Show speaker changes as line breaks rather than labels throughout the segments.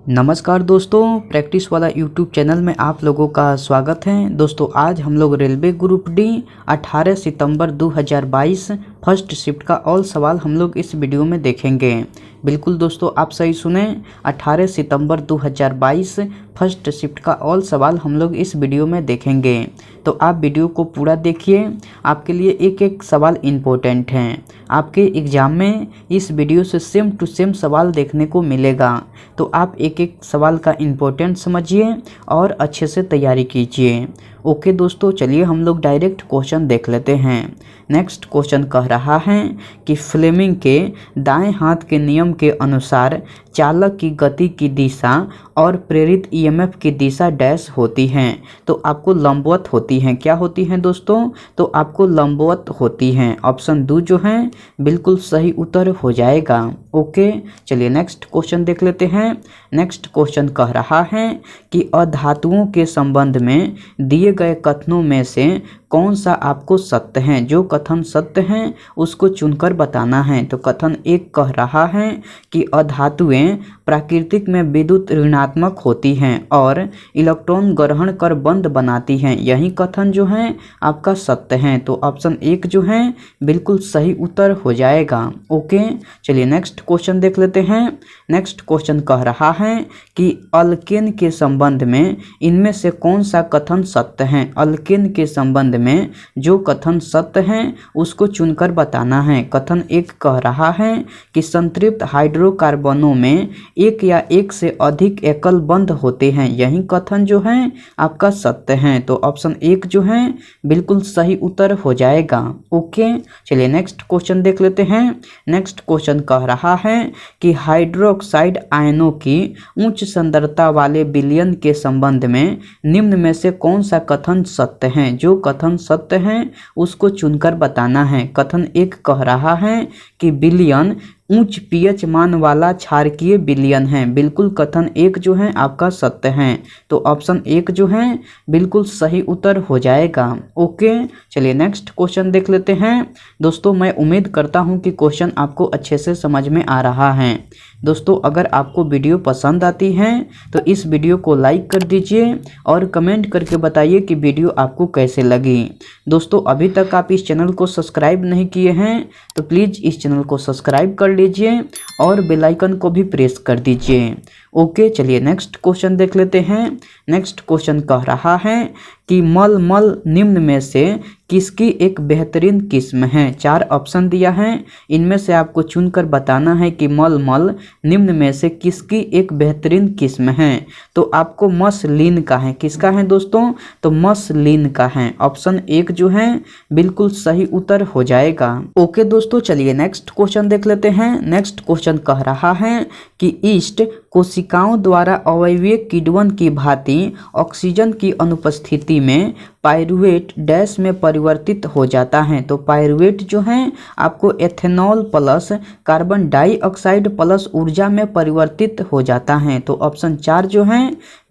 नमस्कार दोस्तों, प्रैक्टिस वाला यूट्यूब चैनल में आप लोगों का स्वागत है। दोस्तों आज हम लोग रेलवे ग्रुप डी 18 सितंबर 2022 फर्स्ट शिफ्ट का ऑल सवाल हम लोग इस वीडियो में देखेंगे। बिल्कुल दोस्तों आप सही सुने, 18 सितंबर 2022 फर्स्ट शिफ्ट का ऑल सवाल हम लोग इस वीडियो में देखेंगे। तो आप वीडियो को पूरा देखिए, आपके लिए एक एक सवाल इम्पोर्टेंट हैं। आपके एग्ज़ाम में इस वीडियो से सेम टू सेम सवाल देखने को मिलेगा, तो आप एक एक सवाल का इम्पोर्टेंट समझिए और अच्छे से तैयारी कीजिए। ओके दोस्तों, चलिए हम लोग डायरेक्ट क्वेश्चन देख लेते हैं। नेक्स्ट क्वेश्चन कह रहा है कि फ्लेमिंग के दाएं हाथ के नियम के अनुसार चालक की गति की दिशा और प्रेरित ईएमएफ की दिशा डैश होती हैं। तो आपको लंबवत होती हैं। क्या होती हैं दोस्तों? तो आपको लंबवत होती हैं। ऑप्शन 2 जो है बिल्कुल सही उत्तर हो जाएगा। ओके, चलिए नेक्स्ट क्वेश्चन देख लेते हैं। नेक्स्ट क्वेश्चन कह रहा है कि अधातुओं के संबंध में दिए गए कथनों में से कौन सा आपको सत्य है? जो कथन सत्य हैं उसको चुनकर बताना है। तो कथन 1 कह रहा है कि अधातुएं प्राकृतिक में विद्युत ऋणात्मक होती हैं और इलेक्ट्रॉन ग्रहण कर बंद बनाती हैं। यही कथन जो है आपका सत्य है। तो ऑप्शन 1 जो है बिल्कुल सही उत्तर हो जाएगा। ओके, चलिए नेक्स्ट क्वेश्चन देख लेते हैं। नेक्स्ट क्वेश्चन कह रहा है कि अल्केन के संबंध में इनमें से कौन सा कथन सत्य है? अल्केन के संबंध में जो कथन सत्य है उसको चुनकर बताना है। कथन 1 कह रहा है कि संतृप्त हाइड्रोकार्बनों में एक या एक से अधिक एकल बंध होते हैं। यही कथन जो है आपका सत्य है। तो ऑप्शन 1 जो है बिल्कुल सही उत्तर हो जाएगा। ओके, चलिए नेक्स्ट क्वेश्चन देख लेते हैं। नेक्स्ट क्वेश्चन कह रहा है कि हाइड्रोक्साइड आयनों की उच्च सांद्रता वाले विलयन के संबंध में निम्न में से कौन सा कथन सत्य है? जो कथन सत्य है उसको चुनकर बताना है। कथन 1 कह रहा है कि विलयन उच्च पीएच मान वाला क्षारकीय विलयन है। बिल्कुल कथन 1 जो है आपका सत्य है। तो ऑप्शन 1 जो है बिल्कुल सही उत्तर हो जाएगा। ओके, चलिए नेक्स्ट क्वेश्चन देख लेते हैं। दोस्तों मैं उम्मीद करता हूं कि क्वेश्चन आपको अच्छे से समझ में आ रहा है। दोस्तों अगर आपको वीडियो पसंद आती है तो इस वीडियो को लाइक कर दीजिए और कमेंट करके बताइए कि वीडियो आपको कैसे लगी। दोस्तों अभी तक आप इस चैनल को सब्सक्राइब नहीं किए हैं तो प्लीज़ इस चैनल को सब्सक्राइब कर लीजिए और बेल आइकन को भी प्रेस कर दीजिए। ओके, चलिए नेक्स्ट क्वेश्चन देख लेते हैं। नेक्स्ट क्वेश्चन कह रहा है कि मलमल निम्न में से किसकी एक बेहतरीन किस्म है? 4 ऑप्शन दिया है, इनमें से आपको चुनकर बताना है कि मलमल निम्न में से किसकी एक बेहतरीन किस्म है। तो आपको मसलिन का है। किसका है दोस्तों? तो मसलिन का है। ऑप्शन 1 जो है बिल्कुल सही उत्तर हो जाएगा। ओके दोस्तों, चलिए नेक्स्ट क्वेश्चन देख लेते हैं। नेक्स्ट क्वेश्चन कह रहा है कि ईस्ट कोशिकाओं द्वारा अवयवीय किण्वन की भांति ऑक्सीजन की अनुपस्थिति में पायरुवेट डैश में परिवर्तित हो जाता है। तो पायरुवेट जो है आपको ethanol plus carbon dioxide plus ऊर्जा में परिवर्तित हो जाता है। तो ऑप्शन 4 जो है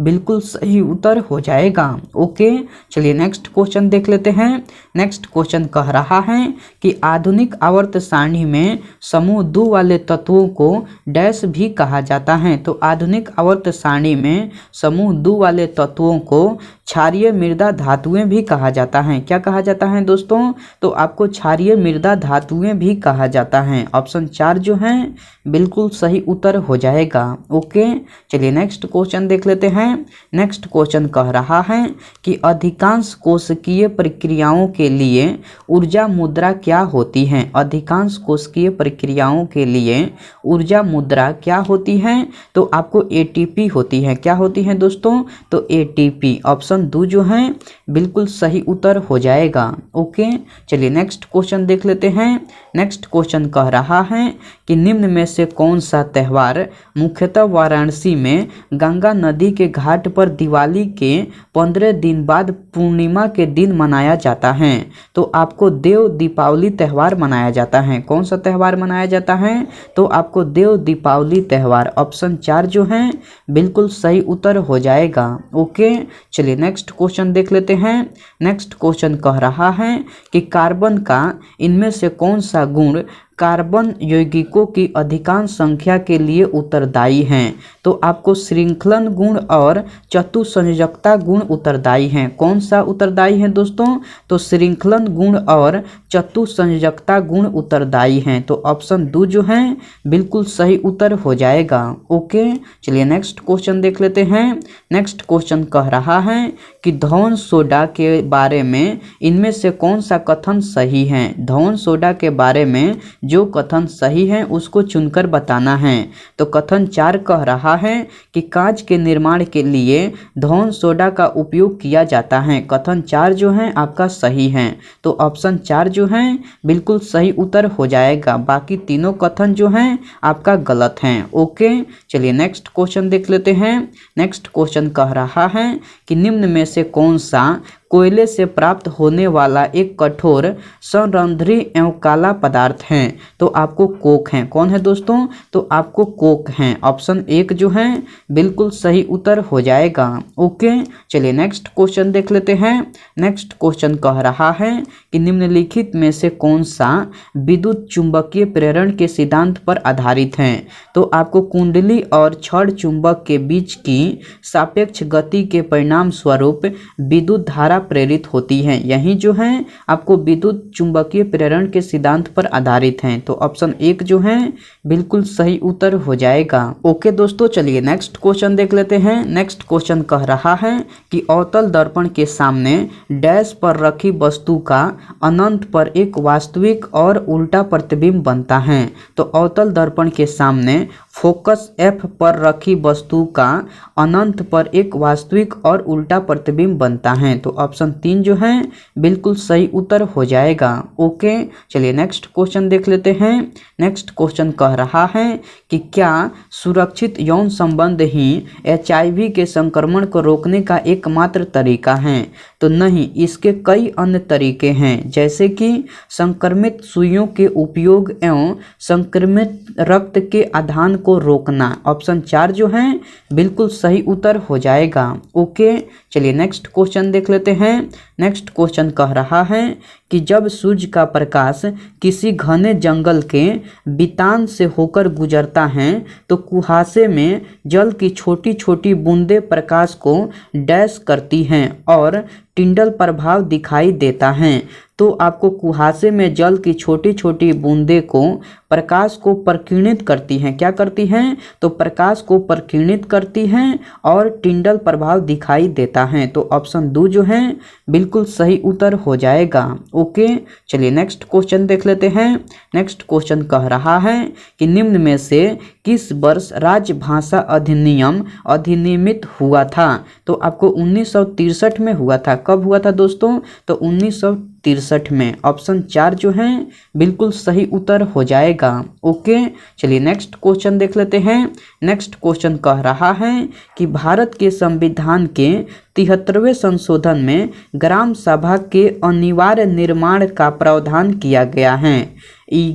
बिल्कुल सही उत्तर हो जाएगा। ओके, चलिए नेक्स्ट क्वेश्चन देख लेते हैं। नेक्स्ट क्वेश्चन कह रहा है कि आधुनिक आवर्त सारणी में समूह 2 वाले तत्वों को डैश भी कहा जाता है। तो आधुनिक आवर्त सारणी में समूह 2 वाले तत्वों को क्षारीय मृदा धातुएं भी कहा जाता है। क्या कहा जाता है दोस्तों? तो आपको क्षारीय मृदा धातुएं भी कहा जाता है। ऑप्शन 4 जो है बिल्कुल सही उत्तर हो जाएगा। ओके, चलिए नेक्स्ट क्वेश्चन देख लेते हैं। नेक्स्ट क्वेश्चन कह रहा है कि अधिकांश कोशिकीय प्रक्रियाओं के लिए ऊर्जा मुद्रा क्या होती है? अधिकांश कोशिकीय प्रक्रियाओं के लिए ऊर्जा मुद्रा क्या होती है? तो आपको एटीपी होती है। क्या होती है दोस्तों? तो एटीपी। ऑप्शन 2 जो है बिल्कुल सही उत्तर हो जाएगा। ओके, चलिए नेक्स्ट क्वेश्चन देख लेते हैं। नेक्स्ट क्वेश्चन कह रहा है कि निम्न में से कौन सा त्यौहार मुख्यतः वाराणसी में गंगा नदी के घाट पर दिवाली के 15 दिन बाद पूर्णिमा के दिन मनाया जाता है? तो आपको देव दीपावली त्यौहार मनाया जाता है। कौन सा त्यौहार मनाया जाता है? तो आपको देव दीपावली त्यौहार। ऑप्शन 4 जो है बिल्कुल सही उत्तर हो जाएगा। ओके, चलिए नेक्स्ट क्वेश्चन देख लेते हैं। नेक्स्ट क्वेश्चन कह रहा है कि कार्बन का इनमें से कौन सा गुण कार्बन यौगिकों की अधिकांश संख्या के लिए उत्तरदायी हैं? तो आपको श्रृंखलन गुण और चतुसंयोजकता गुण उत्तरदायी हैं। कौन सा उत्तरदायी है दोस्तों? तो श्रृंखलन गुण और चतुसंयोजकता गुण उत्तरदायी हैं। तो ऑप्शन 2 जो है बिल्कुल सही उत्तर हो जाएगा। ओके, चलिए नेक्स्ट क्वेश्चन देख लेते हैं। नेक्स्ट क्वेश्चन कह रहा है कि धौन सोडा के बारे में इनमें से कौन सा कथन सही है? धौन सोडा के बारे में जो कथन सही है उसको चुनकर बताना है। तो कथन 4 कह रहा है कि कांच के निर्माण के लिए धौन सोडा का उपयोग किया जाता है। कथन 4 जो है आपका सही है। तो ऑप्शन 4 जो है बिल्कुल सही उत्तर हो जाएगा। बाकी तीनों कथन जो हैं आपका गलत हैं। ओके, चलिए नेक्स्ट क्वेश्चन देख लेते हैं। नेक्स्ट क्वेश्चन कह रहा है कि निम्न में से कौन सा कोयले से प्राप्त होने वाला एक कठोर संरंध्री एवं काला पदार्थ है? तो आपको कोक है। कौन है दोस्तों? तो आपको कोक है। ऑप्शन 1 जो है बिल्कुल सही उत्तर हो जाएगा। ओके, चलिए नेक्स्ट क्वेश्चन देख लेते हैं। नेक्स्ट क्वेश्चन कह रहा है कि निम्नलिखित में से कौन सा विद्युत चुंबकीय प्रेरण के सिद्धांत पर आधारित है? तो आपको कुंडली और छड़ चुंबक के बीच की सापेक्ष गति के परिणाम स्वरूप विद्युत धारा प्रेरित होती है। यही जो है आपको विद्युत चुंबकीय प्रेरण के सिद्धांत पर आधारित है। तो ऑप्शन 1 जो है बिल्कुल सही उत्तर हो जाएगा। ओके दोस्तों, चलिए नेक्स्ट क्वेश्चन देख लेते हैं। नेक्स्ट क्वेश्चन कह रहा है कि अवतल दर्पण के सामने डैश पर रखी वस्तु का अनंत पर एक वास्तविक और उल्टा प्रतिबिंब बनता है। तो अवतल दर्पण के सामने फोकस F पर रखी वस्तु का अनंत पर एक वास्तविक और उल्टा प्रतिबिंब बनता है। तो ऑप्शन 3 जो है बिल्कुल सही उत्तर हो जाएगा। ओके, चलिए नेक्स्ट क्वेश्चन देख लेते हैं। नेक्स्ट क्वेश्चन कह रहा है कि क्या सुरक्षित यौन संबंध ही HIV के संक्रमण को रोकने का एकमात्र तरीका है? तो नहीं, इसके कई अन्य तरीके हैं, जैसे कि संक्रमित सुइयों के उपयोग एवं संक्रमित रक्त के आदान को रोकना। ऑप्शन 4 जो है बिल्कुल सही उत्तर हो जाएगा। ओके, चलिए नेक्स्ट क्वेश्चन देख लेते हैं। नेक्स्ट क्वेश्चन कह रहा है कि जब सूर्य का प्रकाश किसी घने जंगल के बितान से होकर गुजरता है तो कुहासे में जल की छोटी छोटी बूंदें प्रकाश को डैश करती हैं और टिंडल प्रभाव दिखाई देता है। तो आपको कुहासे में जल की छोटी छोटी बूंदें को प्रकाश को प्रकीर्णित करती हैं। क्या करती हैं? तो प्रकाश को प्रकीर्णित करती हैं और टिंडल प्रभाव दिखाई देता है। तो ऑप्शन 2 जो है बिल्कुल सही उत्तर हो जाएगा। ओके, चलिए नेक्स्ट क्वेश्चन देख लेते हैं। नेक्स्ट क्वेश्चन कह रहा है कि निम्न में से किस वर्ष राजभाषा अधिनियम अधिनियमित हुआ था? तो आपको 1963 में हुआ था। कब हुआ था दोस्तों? तो 1963 में। ऑप्शन 4 जो है बिल्कुल सही उत्तर हो जाएगा। ओके, चलिए नेक्स्ट क्वेश्चन देख लेते हैं। नेक्स्ट क्वेश्चन कह रहा है कि भारत के संविधान के 73वें संशोधन में ग्राम सभा के अनिवार्य निर्माण का प्रावधान किया गया है।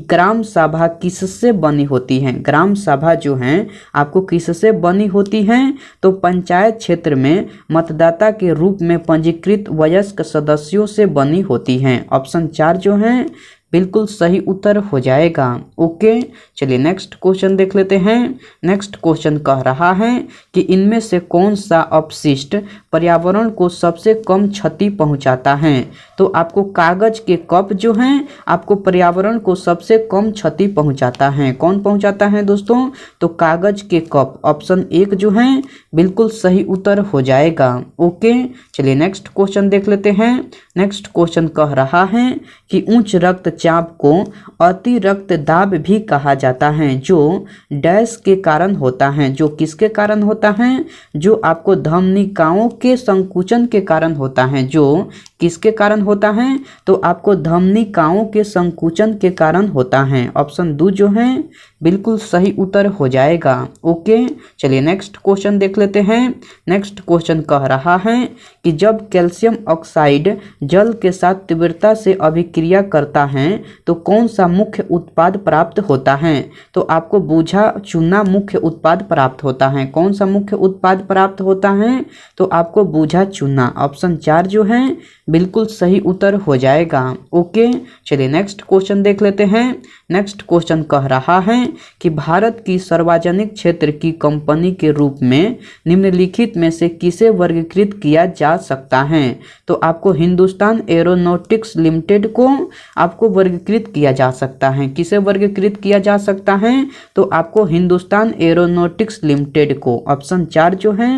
ग्राम सभा किससे बनी होती है? ग्राम सभा जो है आपको किससे बनी होती है? तो पंचायत क्षेत्र में मतदाता के रूप में पंजीकृत वयस्क सदस्यों से बनी होती हैं। ऑप्शन 4 जो है बिल्कुल सही उत्तर हो जाएगा। ओके, चलिए नेक्स्ट क्वेश्चन देख लेते हैं। नेक्स्ट क्वेश्चन कह रहा है कि इनमें से कौन सा अपशिष्ट पर्यावरण को सबसे कम क्षति पहुंचाता है? तो आपको कागज के कप जो हैं आपको पर्यावरण को सबसे कम क्षति पहुंचाता है। कौन पहुंचाता है दोस्तों? तो कागज के कप। ऑप्शन 1 जो है बिल्कुल सही उत्तर हो जाएगा। ओके, चलिए नेक्स्ट क्वेश्चन देख लेते हैं। नेक्स्ट क्वेश्चन कह रहा है कि उच्च रक्तचाप को अति रक्तदाब भी कहा जाता है, जो डैश के कारण होता है। जो किसके कारण होता है? जो आपको धमनिकाओं के संकुचन के कारण होता है। जो किसके कारण होता है? तो आपको धमनिकाओं के संकुचन के कारण होता है। ऑप्शन 2 जो है बिल्कुल सही उत्तर हो जाएगा। ओके, चलिए नेक्स्ट क्वेश्चन देख लेते हैं। नेक्स्ट क्वेश्चन कह रहा है कि जब कैल्शियम ऑक्साइड जल के साथ तीव्रता से अभिक्रिया करता है तो कौन सा मुख्य उत्पाद प्राप्त होता है? तो आपको बूझा चूना मुख्य उत्पाद प्राप्त होता है। कौन सा मुख्य उत्पाद प्राप्त होता है? तो आपको बूझा चूना। ऑप्शन 4 जो है बिल्कुल सही उत्तर हो जाएगा। ओके, चलिए नेक्स्ट क्वेश्चन देख लेते हैं। नेक्स्ट क्वेश्चन कह रहा है कि भारत की सार्वजनिक क्षेत्र की कंपनी के रूप में निम्नलिखित में से किसे वर्गीकृत किया जा सकता है। तो आपको हिंदुस्तान एरोनॉटिक्स लिमिटेड को आपको वर्गीकृत किया जा सकता है। किसे वर्गीकृत किया जा सकता है? तो आपको हिंदुस्तान एरोनॉटिक्स लिमिटेड को। ऑप्शन 4 जो है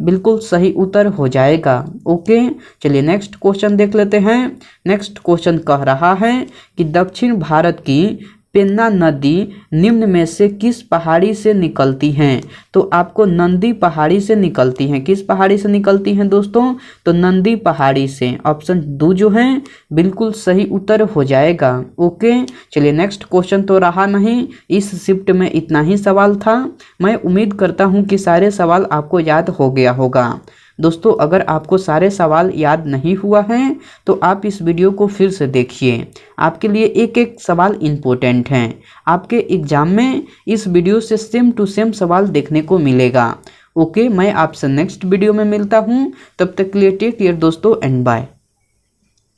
बिल्कुल सही उत्तर हो जाएगा। ओके, चलिए नेक्स्ट क्वेश्चन देख लेते हैं। नेक्स्ट क्वेश्चन कह रहा है कि दक्षिण भारत की पेन्ना नदी निम्न में से किस पहाड़ी से निकलती हैं। तो आपको नंदी पहाड़ी से निकलती हैं। किस पहाड़ी से निकलती हैं दोस्तों? तो नंदी पहाड़ी से। ऑप्शन 2 जो है बिल्कुल सही उत्तर हो जाएगा। ओके, चलिए नेक्स्ट क्वेश्चन तो रहा नहीं, इस शिफ्ट में इतना ही सवाल था। मैं उम्मीद करता हूँ कि सारे सवाल आपको याद हो गया होगा। दोस्तों, अगर आपको सारे सवाल याद नहीं हुआ है तो आप इस वीडियो को फिर से देखिए। आपके लिए एक एक सवाल इम्पोर्टेंट हैं। आपके एग्जाम में इस वीडियो से सेम टू सेम सवाल देखने को मिलेगा। ओके, मैं आपसे नेक्स्ट वीडियो में मिलता हूँ। तब तक के लिए टेक केयर दोस्तों एंड बाय।